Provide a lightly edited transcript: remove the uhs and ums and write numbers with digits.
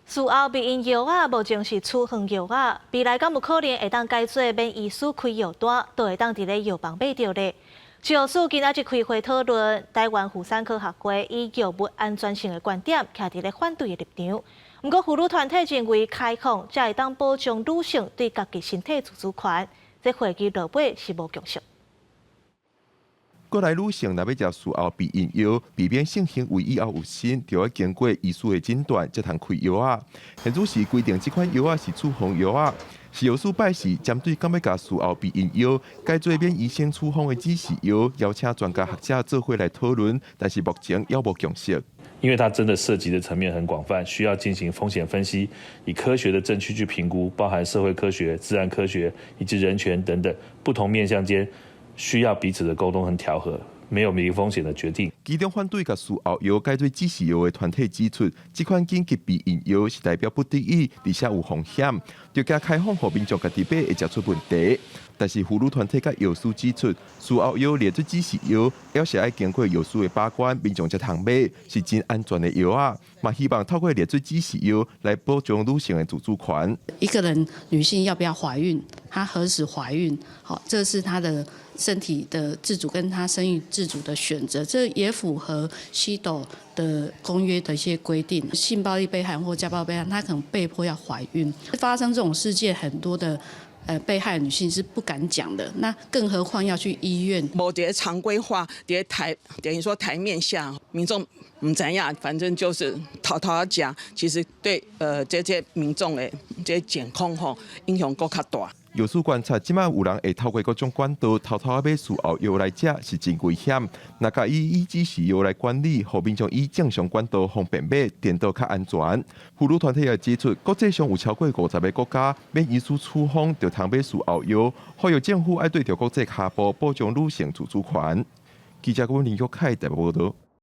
事后避孕药目前是处方药未来敢有可能会当改做免医师开药单，都会当伫咧药房买到咧。教授今仔日开会讨论，台湾妇产科学会以药物安全性的观点，徛伫咧反对的立场。不过，妇女团体认为开放才会当保障女性对家己身体自主权。这会议落尾是无共识。国内女性若要食事后避孕药，避免性行为以后有身，就要经过医师的诊断才通开药啊。现主是规定这款药是处方药啊。是药师拜时针对敢要甲事后避孕药改做免医生处方的指示药，邀请专家学者做伙来讨论，但是目前还无共识。因为它真的涉及的层面很广泛，需要进行风险分析，以科学的证据去评估，包含社会科学、自然科学以及人权等等不同面向间，需要彼此的沟通和调和，没有零风险的决定。其中反对甲事后药改做指示药的团体指出，这款紧急避孕药是代表不得已，而且有风险，就加开放互民众家己买会食出问题。但是妇女团体甲药师指出，事后药列做指示药，要是要经过药师的把关，民众才通买，是真安全的药啊。嘛希望透过列做指示药来保障女性的自主权。一个人女性要不要怀孕，她何时怀孕，好，这是她的身体的自主跟她生育自主的选择，这也符合西斗的公约的一些规定。性暴力被害或家暴被害，她可能被迫要怀孕，发生这种事件，很多的。被害女性是不敢讲的，那更何况要去医院。无伫常规化，等于说台面下，民众唔知影，反正就是偷偷讲，其实对这些民众的这健康吼影响更较大。药师观察，即摆有人会透过各种管道偷偷买事后药来食，是真危险。若甲以指示药来管理，互民众以正常管道方便买，颠倒较安全。妇女团体也指出，国际上有超过50个国家免医师处方就通买事后药，呼吁政府要对着国际下步保障女性自主权。记者郭林玉凯台北报道。